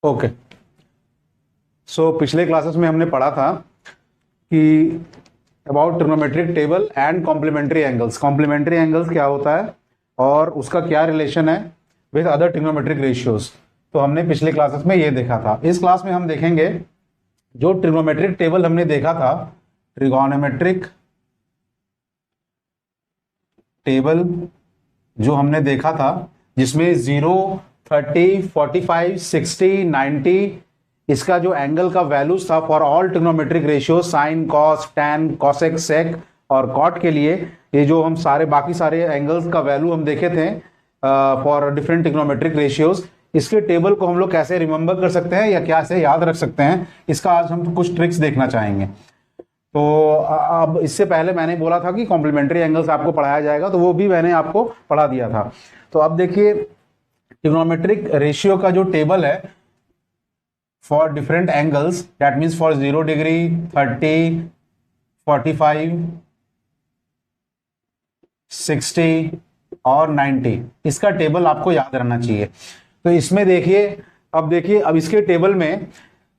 Okay, सो पिछले classes में हमने पढ़ा था कि about trigonometric table and complementary angles. Complementary angles क्या होता है और उसका क्या रिलेशन है विद अदर ट्रिग्नोमेट्रिक रेशियोज, तो हमने पिछले क्लासेस में ये देखा था। इस क्लास में हम देखेंगे जो ट्रिग्नोमेट्रिक टेबल हमने देखा था, ट्रिगोनोमेट्रिक टेबल जो हमने देखा था, जिसमें 0, 30, 45, 60, 90 इसका जो एंगल का वैल्यूज था for all trigonometric ratio, sine, cos, tan, cosec, sec और कॉट के लिए, ये जो हम सारे बाकी सारे एंगल्स का वैल्यू हम देखे थे फॉर डिफरेंट ट्रिग्नोमेट्रिक रेशियोज, इसके टेबल को हम लोग कैसे रिमेंबर कर सकते हैं या कैसे याद रख सकते हैं, इसका आज हम कुछ ट्रिक्स देखना चाहेंगे। तो अब इससे पहले मैंने बोला था कि कॉम्प्लीमेंट्री एंगल्स आपको पढ़ाया जाएगा, तो वो भी मैंने आपको पढ़ा दिया था। तो अब देखिए ट्रिग्नोमेट्रिक रेशियो का जो टेबल है for different angles, that means for 0 degree, 30, 45, 60 और 90, इसका टेबल आपको याद रहना चाहिए। तो इसमें देखिए, अब इसके टेबल में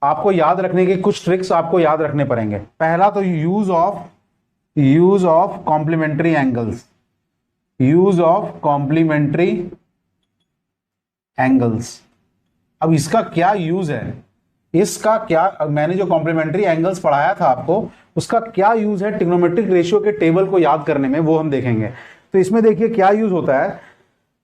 आपको याद रखने के कुछ ट्रिक्स आपको याद रखने पड़ेंगे। पहला तो use of complementary angles, use of complementary angles. अब इसका क्या यूज है, इसका क्या, मैंने जो कॉम्प्लीमेंट्री एंगल्स पढ़ाया था आपको, उसका क्या यूज है ट्रिग्नोमेट्रिक रेशियो के टेबल को याद करने में, वो हम देखेंगे। तो इसमें देखिए क्या यूज होता है।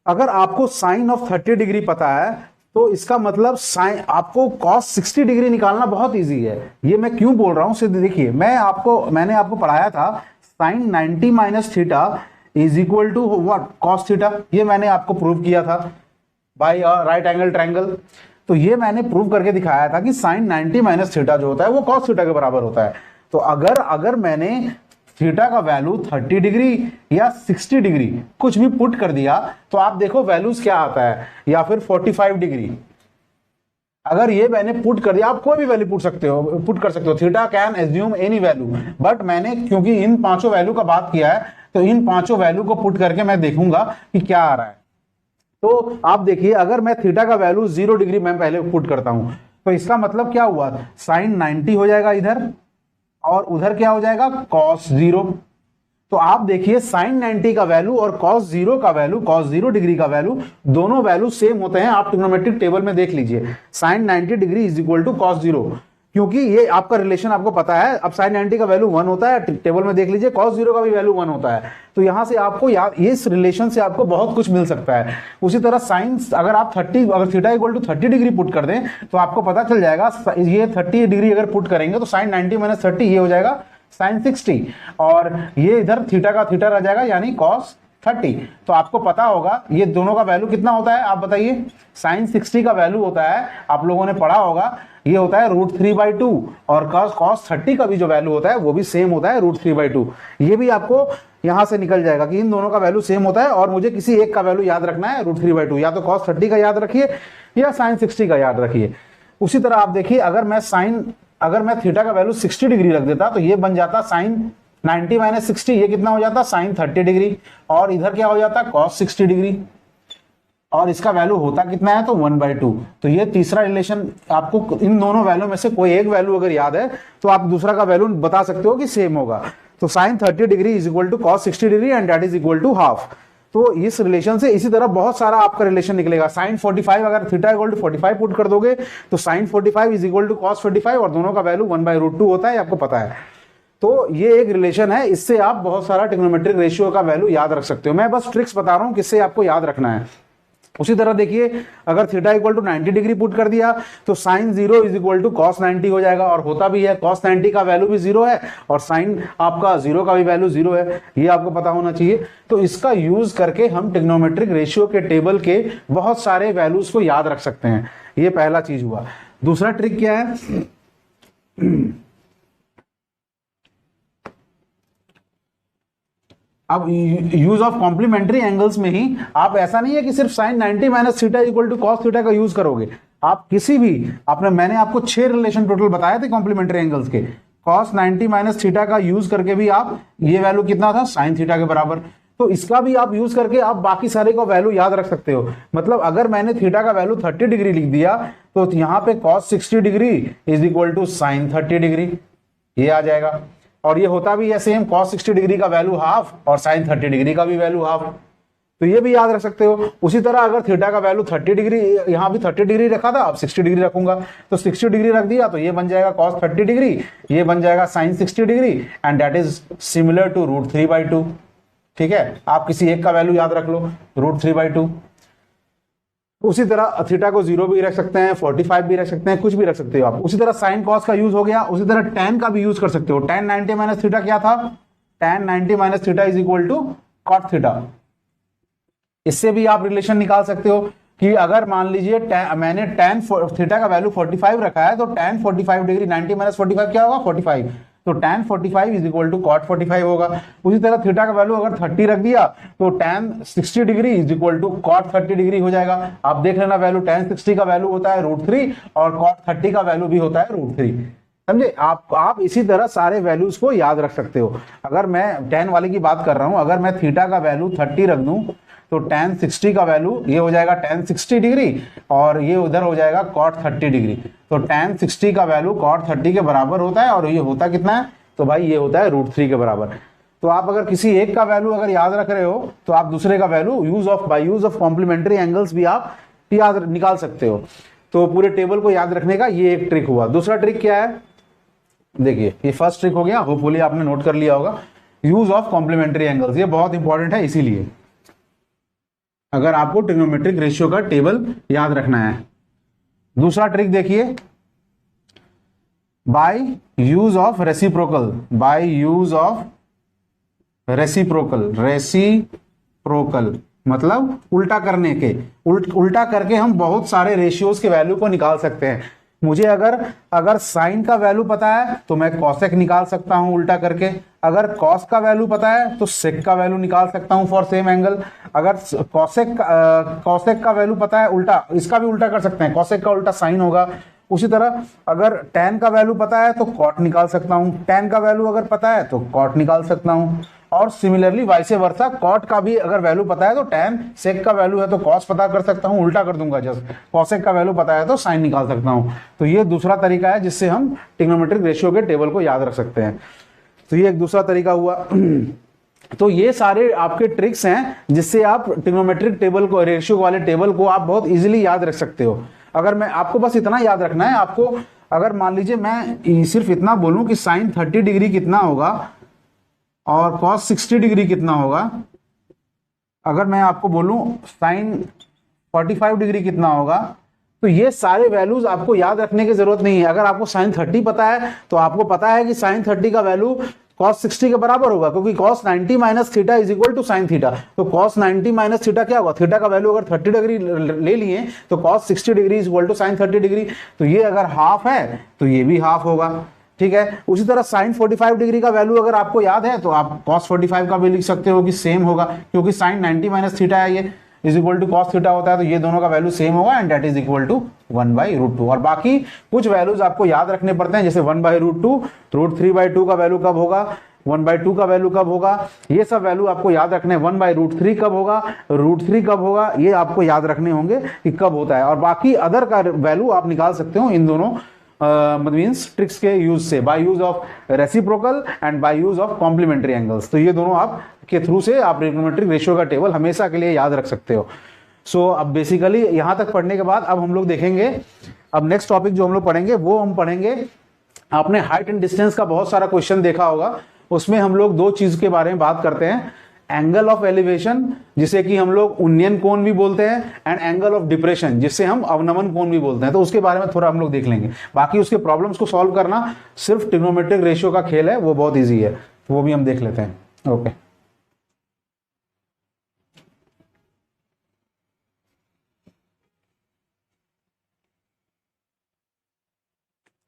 अगर आपको साइन ऑफ 30 डिग्री पता है तो इसका मतलब साइन, आपको कॉस 60 डिग्री निकालना बहुत इजी है। ये मैं क्यों बोल रहा हूं सिर्फ देखिए, मैंने आपको पढ़ाया था sine 90 minus theta is equal to what, cos theta. ये मैंने आपको प्रूव किया था बाय राइट एंगल ट्रायंगल। तो ये मैंने प्रूव करके दिखाया था कि साइन 90 माइनस थीटा जो होता है वो कॉस थीटा के बराबर होता है। तो अगर मैंने थीटा का वैल्यू 30 डिग्री या 60 डिग्री कुछ भी पुट कर दिया तो आप देखो वैल्यूज क्या आता है, या फिर 45 डिग्री अगर ये मैंने पुट कर दिया, आप कोई भी वैल्यू पुट कर सकते हो, theta can assume any value, but मैंने क्योंकि इन पांचों वैल्यू का बात किया है तो इन पांचों वैल्यू को पुट करके मैं देखूंगा कि क्या आ रहा है। तो आप देखिए, अगर मैं थीटा का वैल्यू 0 डिग्री मैं पहले पुट करता हूं तो इसका मतलब क्या हुआ, साइन 90 हो जाएगा इधर और उधर क्या हो जाएगा, कॉस 0। तो आप देखिए साइन 90 का वैल्यू और कॉस 0 का वैल्यू, कॉस 0 डिग्री का वैल्यू, दोनों वैल्यू सेम होते हैं। आप ट्रिग्नोमेट्रिक टेबल में देख लीजिए, sine 90 degree is equal to cos 0, क्योंकि ये आपका रिलेशन आपको पता है। अब साइन 90 का वैल्यू 1 होता है, टेबल में देख लीजिए कॉस 0 का भी वैल्यू 1 होता है। तो यहां से आपको याद, इस रिलेशन से आपको बहुत कुछ मिल सकता है। उसी तरह साइन, अगर आप अगर theta equal to 30 degree put कर दें तो आपको पता चल जाएगा, ये 30 डिग्री अगर पुट करेंगे तो साइन 90 माइनस 30 ये हो जाएगा साइन 60, और ये इधर थीटा का थीटा रह जाएगा यानी कॉस 30। तो आपको पता होगा ये दोनों का वैल्यू कितना होता है, आप बताइए। साइन 60 का वैल्यू होता है, आप लोगों ने पढ़ा होगा, ये होता है √3/2, और cos 30 का भी जो वैल्यू होता है वो भी सेम होता है √3/2। ये भी आपको यहां से निकल जाएगा कि इन दोनों का वैल्यू सेम होता है और मुझे किसी एक का वैल्यू याद रखना है √3/2, या तो cos 30 का याद रखिए या साइन 60 का याद रखिए। उसी तरह आप देखिए, अगर मैं थीटा का वैल्यू 60 डिग्री रख देता तो ये बन जाता साइन 90 माइनस 60, ये कितना हो जाता, साइन 30 डिग्री, और इधर क्या हो जाता, कॉस 60 डिग्री, और इसका वैल्यू होता कितना है, तो 1/2। तो ये तीसरा रिलेशन, आपको इन दोनों वैल्यू में से कोई एक वैल्यू अगर याद है तो आप दूसरा का वैल्यू बता सकते हो कि सेम होगा। तो sine 30 degree is equal to cos 60 degree and that is equal to half. तो इस रिलेशन से इसी तरह बहुत सारा आपका रिलेशन निकलेगा। साइन 45, अगर थीटा इक्वल टू 45 पुट कर दोगे तो sine 45 is equal to cos 45, और दोनों का वैल्यू 1/√2 होता है, आपको पता है। तो ये एक रिलेशन है, इससे आप बहुत सारा ट्रिग्नोमेट्रिक रेशियो का वैल्यू याद रख सकते हो। मैं बस ट्रिक्स बता रहा हूं किससे आपको याद रखना है। उसी तरह देखिए, अगर theta equal to 90 degree put कर दिया तो sine 0 is equal to cos 90 हो जाएगा, और होता भी है, कॉस 90 का वैल्यू भी 0 है और साइन आपका 0 का भी वैल्यू 0 है, ये आपको पता होना चाहिए। तो इसका यूज करके हम ट्रिग्नोमेट्रिक रेशियो के टेबल के बहुत सारे वैल्यूज को याद रख सकते हैं। ये पहला चीज हुआ। दूसरा ट्रिक क्या है, अब यूज ऑफ कॉम्प्लीमेंट्री एंगल्स में ही आप, ऐसा नहीं है कि सिर्फ sine 90 minus theta equal to cos theta का यूज करोगे, आप किसी भी, मैंने आपको 6 रिलेशन टोटल बताए थे कॉम्प्लीमेंट्री एंगल्स के, कॉस 90 माइनस थीटा का यूज करके भी आप, ये वैल्यू कितना था, साइन थीटा के बराबर, तो इसका भी आप यूज करके आप बाकी सारे का वैल्यू याद रख सकते हो। मतलब अगर मैंने थीटा का वैल्यू 30 डिग्री लिख दिया तो यहाँ पे cos 60 degree is equal to sine 30 degree, ये आ जाएगा। और ये होता भी है सेम, cos 60 डिग्री का वैल्यू हाफ और साइन 30 डिग्री का भी वैल्यू हाफ, तो ये भी याद रख सकते हो। उसी तरह अगर थीटा का वैल्यू 30 डिग्री, यहाँ भी 30 डिग्री रखा था, अब 60 डिग्री रखूंगा, तो 60 डिग्री रख दिया तो ये बन जाएगा cos 30 डिग्री, ये बन जाएगा sin 60 degree, and that is similar to √3/2। ठीक है, आप किसी एक का वैल्यू याद रख लो, √3/2। उसी तरह थीटा को 0 भी रख सकते हैं, 45 भी रख सकते हैं, कुछ भी रख सकते हो आप। उसी तरह साइन कॉस का यूज हो गया, उसी तरह tan का भी यूज कर सकते हो। tan 90 माइनस थीटा क्या था? tan 90 minus theta is equal to cot theta. इससे भी आप रिलेशन निकाल सकते हो कि अगर मान लीजिए मैंने tan थीटा का वैल्यू 45 रखा है, तो tan 45 डिग्री 90 माइनस 45 क्या होगा? 45, तो tan 45 is equal to cot 45 होगा। उसी तरह थीटा का वैल्यू अगर 30 रख दिया तो tan 60 degree is equal to cot 30 degree हो जाएगा। आप देख लेना वैल्यू, tan 60 का वैल्यू होता है √3 और cot 30 का वैल्यू भी होता है √3। समझे? आप इसी तरह सारे वैल्यूज को याद रख सकते हो। अगर मैं tan वाले की बात कर रहा हूं, अगर मैं थीटा का वैल्यू 30 रख दूं तो tan 60 का वैल्यू ये हो जाएगा tan 60 डिग्री और ये उधर हो जाएगा cot 30 डिग्री। तो tan 60 का वैल्यू cot 30 के बराबर होता है और ये होता कितना है? तो भाई ये होता है √3 के बराबर। तो आप अगर किसी एक का वैल्यू अगर याद रख रहे हो तो आप दूसरे का value by use of complementary angles भी आप याद निकाल सकते हो। तो पूरे टेबल को याद रखने का ये एक ट्रिक हुआ। दूसरा ट्रिक क्या है? देखिए, ये फर्स्ट ट्रिक हो गया, होपफुली आपने नोट कर लिया होगा, यूज ऑफ कॉम्प्लीमेंट्री एंगल्स। ये बहुत इंपॉर्टेंट है, इसीलिए अगर आपको ट्रिग्नोमेट्रिक रेशियो का टेबल याद रखना है। दूसरा ट्रिक देखिए, bye use of reciprocal, bye use of reciprocal मतलब उल्टा करने के, उल्टा करके हम बहुत सारे रेशियोज के वैल्यू को निकाल सकते हैं। मुझे अगर साइन का वैल्यू पता है तो मैं कॉसेक निकाल सकता हूं उल्टा करके, अगर कॉस का वैल्यू पता है तो सेक का वैल्यू निकाल सकता हूं फॉर सेम एंगल, अगर कॉसेक का वैल्यू पता है उल्टा, इसका भी उल्टा कर सकते हैं, कॉसेक का उल्टा साइन होगा। उसी तरह अगर tan का वैल्यू पता है तो cot निकाल सकता हूं, tan का वैल्यू अगर पता है तो cot निकाल सकता हूं, और सिमिलरली वाइस वर्सा cot का भी अगर वैल्यू पता है तो tan, sec का वैल्यू है तो cos पता कर सकता हूं, उल्टा कर दूंगा जस्ट, cosec का वैल्यू पता है तो sin निकाल सकता हूं। तो ये दूसरा तरीका है जिससे हम ट्रिग्नोमेट्रिक रेशियो के टेबल को याद रख सकते हैं। तो ये एक दूसरा तरीका हुआ। तो ये सारे आपके ट्रिक्स हैं जिससे आप ट्रिग्नोमेट्रिक टेबल को, रेशियो वाले टेबल को आप बहुत इजीली याद रख सकते हो। अगर मैं आपको बस इतना याद रखना है, आपको अगर मान लीजिए मैं सिर्फ इतना बोलूं कि साइन 30 डिग्री कितना होगा और कॉस 60 डिग्री कितना होगा, अगर मैं आपको बोलूं साइन 45 डिग्री कितना होगा, तो ये सारे वैल्यूज आपको याद रखने की जरूरत नहीं है। अगर आपको साइन 30 पता है तो आपको पता है कि साइन 30 का वैल्यू cos 60 के बराबर होगा, क्योंकि cos 90 minus theta is equal to sine theta. तो cos 90 माइनस थीटा क्या होगा? थीटा का वैल्यू अगर 30 डिग्री ले लिए तो cos 60 degree is equal to sine 30 degree. तो ये अगर हाफ है तो ये भी हाफ होगा। ठीक है, उसी तरह साइन 45 डिग्री का वैल्यू अगर आपको याद है तो आप cos 45 का भी लिख सकते हो कि सेम होगा, क्योंकि साइन 90 माइनस थीटा है, ये is equal to cos theta होता है, तो ये दोनों का वैल्यू सेम होगा and that is equal to 1/√2। और बाकी कुछ वैल्यूज आपको याद रखने पड़ते हैं, जैसे 1/√2, √3/2 का वैल्यू कब होगा, 1/2 का वैल्यू कब होगा, ये सब वैल्यू आपको याद रखने हैं। 1/√3 कब होगा, √3 कब होगा, ये आपको याद रखने होंगे कि कब होता है। और बाकी अदर का वैल्यू आप निकाल सकते हो इन दोनों मींस ट्रिक्स के यूज से, by use of reciprocal and by use of complementary angles. तो ये दोनों आप के थ्रू से आप ट्रिग्नोमेट्रिक रेशियो का टेबल हमेशा के लिए याद रख सकते हो। सो अब बेसिकली यहां तक पढ़ने के बाद अब हम लोग देखेंगे, अब नेक्स्ट टॉपिक जो हम लोग पढ़ेंगे वो हम पढ़ेंगे, आपने हाइट एंड डिस्टेंस का बहुत सारा क्वेश्चन देखा होगा, उसमें हम लोग दो चीज के बारे में बात करते हैं, एंगल ऑफ एलिवेशन जिसे कि हम लोग उन्नयन कोण भी बोलते हैं, एंड एंगल ऑफ डिप्रेशन जिसे हम अवनमन कोण भी बोलते हैं। तो उसके बारे में थोड़ा हम लोग देख लेंगे। बाकी उसके प्रॉब्लम्स को सॉल्व करना सिर्फ ट्रिग्नोमेट्रिक रेशियो का खेल है, वो बहुत ईजी है, वो भी हम देख लेते हैं। ओके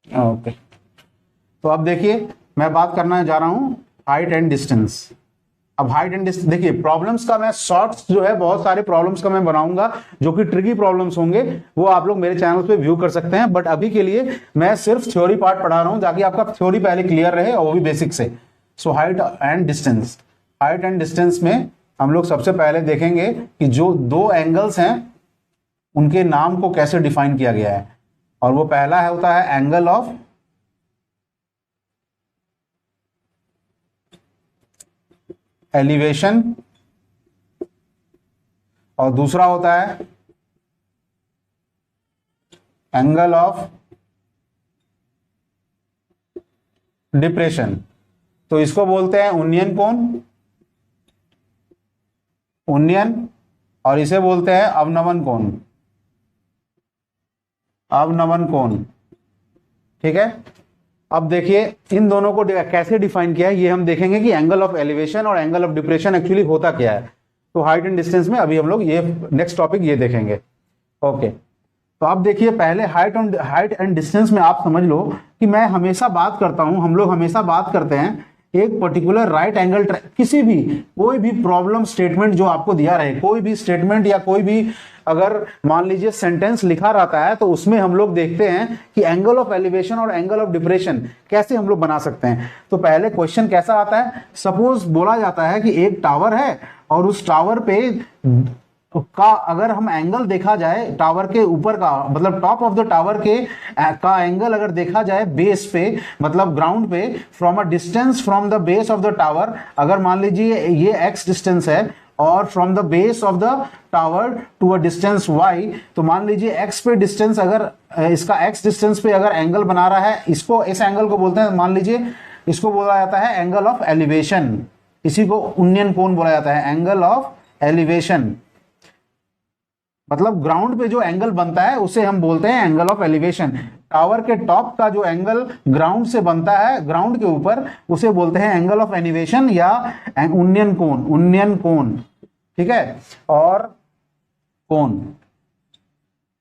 ओके, तो अब देखिए मैं बात करना जा रहा हूं हाइट एंड डिस्टेंस। अब हाइट एंड डिस्टेंस देखिए, प्रॉब्लम्स का मैं शॉर्ट्स जो है बहुत सारे प्रॉब्लम्स का मैं बनाऊंगा जो कि ट्रिकी प्रॉब्लम्स होंगे, वो आप लोग मेरे चैनल पे व्यू कर सकते हैं। बट अभी के लिए मैं सिर्फ थ्योरी पार्ट पढ़ा रहा हूं ताकि आपका थ्योरी पहले क्लियर रहे और वो भी बेसिक से। So height and distance, height and distance में हम लोग सबसे पहले देखेंगे कि जो दो एंगल्स हैं उनके नाम को कैसे डिफाइन किया गया है। और वो पहला है होता है एंगल ऑफ एलिवेशन और दूसरा होता है एंगल ऑफ डिप्रेशन। तो इसको बोलते हैं उन्नयन कोण, उन्नयन, और इसे बोलते हैं अवनमन कोण, अवनमन कोण। ठीक है, अब देखिए इन दोनों को कैसे डिफाइन किया है ये हम देखेंगे कि एंगल ऑफ एलिवेशन और एंगल ऑफ डिप्रेशन एक्चुअली होता क्या है। तो हाइट एंड डिस्टेंस में अभी हम लोग ये नेक्स्ट टॉपिक ये देखेंगे। ओके, तो आप देखिए पहले हाइट एंड डिस्टेंस में आप समझ लो कि मैं हमेशा बात करता हूं, हम लोग हमेशा बात करते हैं एक पर्टिकुलर राइट एंगल किसी भी कोई भी प्रॉब्लम स्टेटमेंट जो आपको दिया रहे, कोई भी स्टेटमेंट या कोई भी अगर मान लीजिए सेंटेंस लिखा रहता है तो उसमें हम लोग देखते हैं कि एंगल ऑफ एलिवेशन और एंगल ऑफ डिप्रेशन कैसे हम लोग बना सकते हैं। तो पहले क्वेश्चन कैसा आता है, सपोज बोला जाता है कि एक टावर है और उस टावर पे का अगर हम एंगल देखा जाए, टावर के ऊपर का मतलब टॉप ऑफ द टावर के का एंगल अगर देखा जाए बेस पे मतलब ग्राउंड पे from a distance from the base of the tower, अगर मान लीजिए ये x डिस्टेंस है और from the base of the tower to a distance y, तो मान लीजिए x पे डिस्टेंस अगर इसका x डिस्टेंस पे अगर एंगल बना रहा है, इसको इस एंगल को बोलते हैं, मान लीजिए इसको बोला जाता है एंगल ऑफ एलिवेशन, इसी को उन्नयन कोण बोला जाता है, एंगल ऑफ एलिवेशन। मतलब ग्राउंड पे जो एंगल बनता है उसे हम बोलते हैं एंगल ऑफ एलिवेशन। टावर के टॉप का जो एंगल ग्राउंड से बनता है, ग्राउंड के ऊपर, उसे बोलते हैं एंगल ऑफ एलिवेशन या उन्नयन कोण, उन्नयन कोण। ठीक है, और कोण,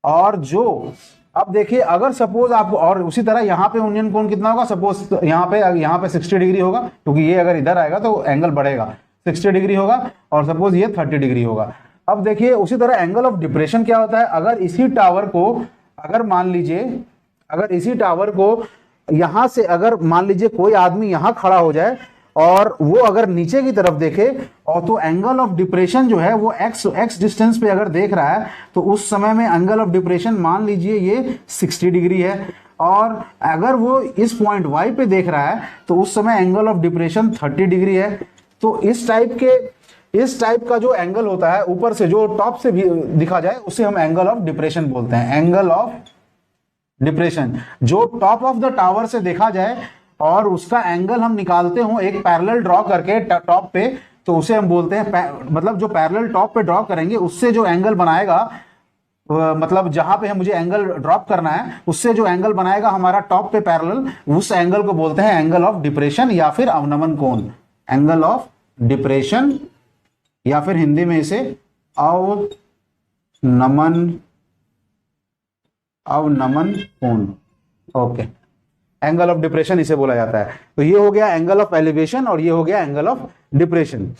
और जो अब देखिए अगर सपोज आप, और उसी तरह यहां पे उन्नयन कोण कितना होगा, सपोज यहां पे 60 डिग्री होगा क्योंकि ये अगर इधर आएगा तो एंगल बढ़ेगा, 60 डिग्री होगा, और सपोज ये 30 डिग्री होगा। अब देखिए उसी तरह एंगल ऑफ डिप्रेशन क्या होता है, अगर इसी टावर को, अगर मान लीजिए अगर इसी टावर को यहां से अगर मान लीजिए कोई आदमी यहां खड़ा हो जाए और वो अगर नीचे की तरफ देखे, और तो एंगल ऑफ डिप्रेशन जो है वो x डिस्टेंस पे अगर देख रहा है तो उस समय में एंगल ऑफ डिप्रेशन मान लीजिए ये 60 डिग्री है, और अगर वो इस पॉइंट y पे देख रहा है तो उस समय एंगल ऑफ डिप्रेशन 30 डिग्री है। तो इस टाइप का जो एंगल होता है ऊपर से जो टॉप से भी दिखा जाए उसे हम एंगल ऑफ डिप्रेशन बोलते हैं, एंगल ऑफ डिप्रेशन। जो टॉप ऑफ द टावर से देखा जाए और उसका एंगल हम निकालते हो एक पैरेलल ड्रॉ करके टॉप पे, तो उसे हम बोलते हैं मतलब जो पैरेलल टॉप पे ड्रॉ करेंगे उससे जो एंगल बनाएगा, मतलब जहां पे मुझे एंगल ड्रॉप करना है उससे जो एंगल बनाएगा हमारा टॉप पे पैरेलल, उस एंगल को बोलते हैं एंगल ऑफ डिप्रेशन या फिर अवनमन कोण, एंगल ऑफ डिप्रेशन, या फिर हिंदी में इसे अवनमन कोण। ओके, एंगल ऑफ डिप्रेशन इसे बोला जाता है। तो ये हो गया एंगल ऑफ एलिवेशन और ये हो गया एंगल ऑफ डिप्रेशन।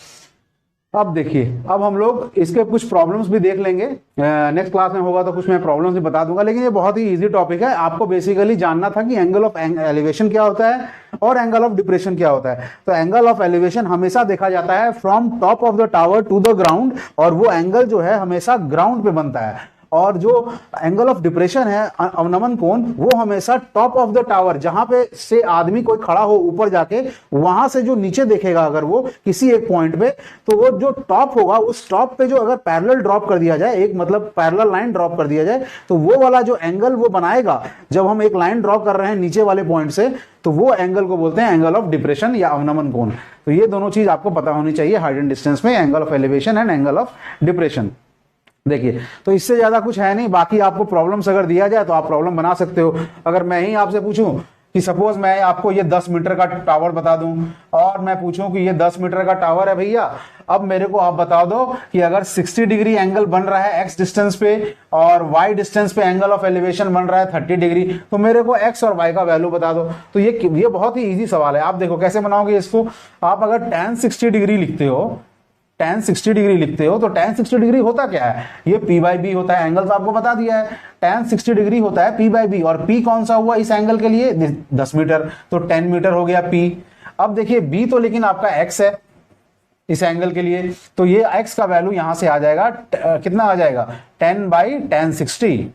अब देखिए, अब हम लोग इसके कुछ प्रॉब्लम्स भी देख लेंगे, नेक्स्ट क्लास में होगा तो कुछ मैं प्रॉब्लम्स भी बता दूंगा, लेकिन ये बहुत ही इजी टॉपिक है। आपको बेसिकली जानना था कि एंगल ऑफ एलिवेशन क्या होता है और एंगल ऑफ डिप्रेशन क्या होता है। तो एंगल ऑफ एलिवेशन हमेशा देखा जाता है from top of the tower to the ground, और वो एंगल जो है हमेशा ग्राउंड पे बनता है। और जो एंगल ऑफ डिप्रेशन है, अवनमन कोण, वो हमेशा टॉप ऑफ द टावर, जहां पे से आदमी कोई खड़ा हो ऊपर जाके, वहां से जो नीचे देखेगा अगर वो किसी एक पॉइंट पे, तो वो जो टॉप होगा उस टॉप पे जो अगर पैरेलल ड्रॉप कर दिया जाए, एक मतलब पैरेलल लाइन ड्रॉप कर दिया जाए, तो वो वाला जो एंगल वो बनाएगा जब हम एक लाइन ड्रॉ कर रहे हैं नीचे वाले पॉइंट से, तो वो एंगल को बोलते हैं एंगल ऑफ डिप्रेशन या अवनमन कोण। तो ये दोनों चीज आपको पता होनी चाहिए हाइट एंड डिस्टेंस में, angle of elevation and angle of depression. देखिए, तो इससे ज्यादा कुछ है नहीं। बाकी आपको प्रॉब्लम्स अगर दिया जाए तो आप प्रॉब्लम बना सकते हो। अगर मैं ही आपसे पूछूं कि सपोज मैं आपको ये 10 मीटर का टावर बता दूं और मैं पूछूं कि ये 10 मीटर का टावर है भैया, अब मेरे को आप बता दो कि अगर 60 डिग्री एंगल बन रहा है x डिस्टेंस पे और y डिस्टेंस पे एंगल ऑफ एलिवेशन बन रहा है 30 डिग्री, तो मेरे को x और y का वैल्यू बता दो। तो ये बहुत ही इजी सवाल है। आप देखो कैसे बनाओगे इसको। आप अगर tan 60 डिग्री लिखते हो, tan 60 डिग्री लिखते हो, तो tan 60 डिग्री होता क्या है, ये p/b होता है। एंगल तो आपको बता दिया है, tan 60 डिग्री होता है p/b, और p कौन सा हुआ इस एंगल के लिए, 10 मीटर, तो 10 मीटर हो गया p। अब देखिए b तो लेकिन आपका x है, इस एंगल के लिए, तो ये x का वैल्यू यहां से आ जाएगा कितना आ जाएगा 10/tan60।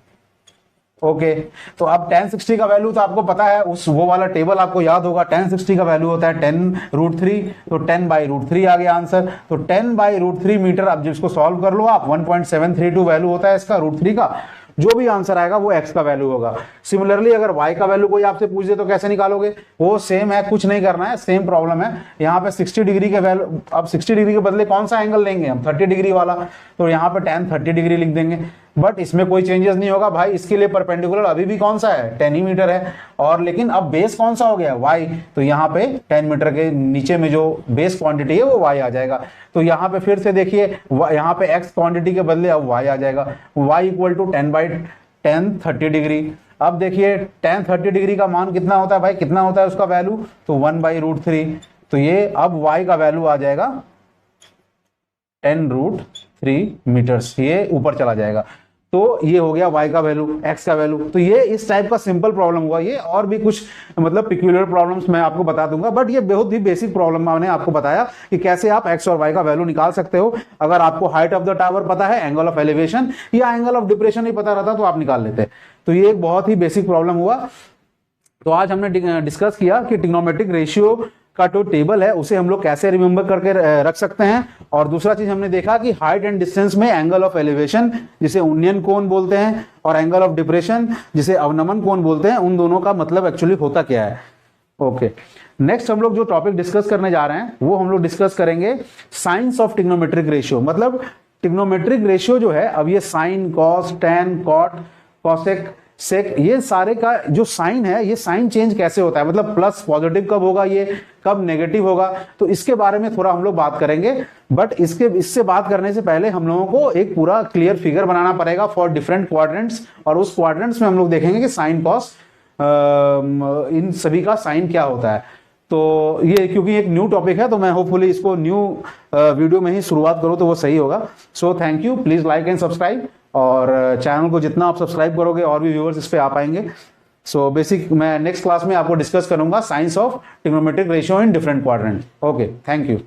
ओके, तो अब tan60 का वैल्यू तो आपको पता है, उस वो वाला टेबल आपको याद होगा, tan60 का वैल्यू होता है 10√3, तो 10/√3 आ गया आंसर। तो 10/√3 मीटर, अब जिसको सॉल्व कर लो आप, 1.732 वैल्यू होता है इसका √3 का, जो भी आंसर आएगा वो x का वैल्यू होगा। सिमिलरली अगर y का वैल्यू कोई आपसे पूछ दे तो कैसे निकालोगे, वो सेम है, कुछ नहीं करना है, सेम प्रॉब्लम है। यहाँ पे 60 डिग्री के वैल्यू, अब 60 डिग्री के बदले कौन सा एंगल लेंगे हम, 30 डिग्री वाला, तो यहाँ पे tan 30 डिग्री लिख देंगे। बट इसमें कोई चेंजेस नहीं होगा भाई, इसके लिए परपेंडिकुलर अभी भी कौन सा है 10 ही मीटर है, और लेकिन अब बेस कौन सा हो गया y, तो यहाँ पे 10 मीटर के नीचे में जो बेस क्वांटिटी है वो y आ जाएगा। तो यहाँ पे फिर से देखिए, यहाँ पे x क्वांटिटी के बदले अब y आ जाएगा, y equal to 10/tan 30 degree. अब देखिए tan 30 डिग्री का मान कितना होता है भाई, कितना होता है उसका वैल्यू, तो 1/√3, तो ये अब y का वैल्यू आ जाएगा 10√3 मीटर्स, ये ऊपर चला जाएगा। तो ये हो गया y का वैल्यू, x का वैल्यू। तो ये इस टाइप का सिंपल प्रॉब्लम हुआ, ये और भी कुछ मतलब पिक्यूलियर प्रॉब्लम्स मैं आपको बता दूंगा, बट ये बहुत ही बेसिक प्रॉब्लम मैंने आपको बताया कि कैसे आप x और y का वैल्यू निकाल सकते हो। अगर आपको हाइट ऑफ द टावर पता है, एंगल ऑफ एलिवेशन या एंगल ऑफ डिप्रेशन नहीं पता रहता तो आप निकाल लेते। तो ये एक बहुत ही बेसिक प्रॉब्लम हुआ। तो आज हमने डिस्कस किया कि ट्रिग्नोमेट्रिक रेशियो का जो टेबल है उसे हम लोग कैसे रिमेंबर करके रख सकते हैं, और दूसरा चीज हमने देखा कि हाइट एंड डिस्टेंस में एंगल ऑफ एलिवेशन जिसे उन्नयन कोण बोलते हैं और एंगल ऑफ डिप्रेशन जिसे अवनमन कोण बोलते हैं, उन दोनों का मतलब एक्चुअली होता क्या है। ओके, नेक्स्ट हम लोग जो टॉपिक डिस्कस करने जा रहे हैं वो हम लोग डिस्कस करेंगे साइंस ऑफ ट्रिग्नोमेट्रिक रेशियो। मतलब ट्रिग्नोमेट्रिक रेशियो जो है, अब ये sine, cos, tan, cot, cosec, sec, ये सारे का जो साइन है, ये साइन चेंज कैसे होता है, मतलब प्लस पॉजिटिव कब होगा, ये कब नेगेटिव होगा, तो इसके बारे में थोड़ा हम लोग बात करेंगे। बट इससे बात करने से पहले हम लोगों को एक पूरा क्लियर फिगर बनाना पड़ेगा फॉर डिफरेंट क्वाड्रेंट्स, और उस क्वाड्रेंट्स में हम लोग देखेंगे कि साइन, कॉस, इन सभी का साइन क्या होता है। तो ये क्योंकि एक न्यू टॉपिक है तो मैं होपफुली इसको न्यू वीडियो में ही शुरुआत करूँ तो वो सही होगा। So thank you, please like and subscribe, और चैनल को जितना आप सब्सक्राइब करोगे और भी व्यूअर्स इस पे आ पाएंगे। सो बेसिक मैं नेक्स्ट क्लास में आपको डिस्कस करूंगा science of trigonometric ratio in different quadrant. Okay, thank you.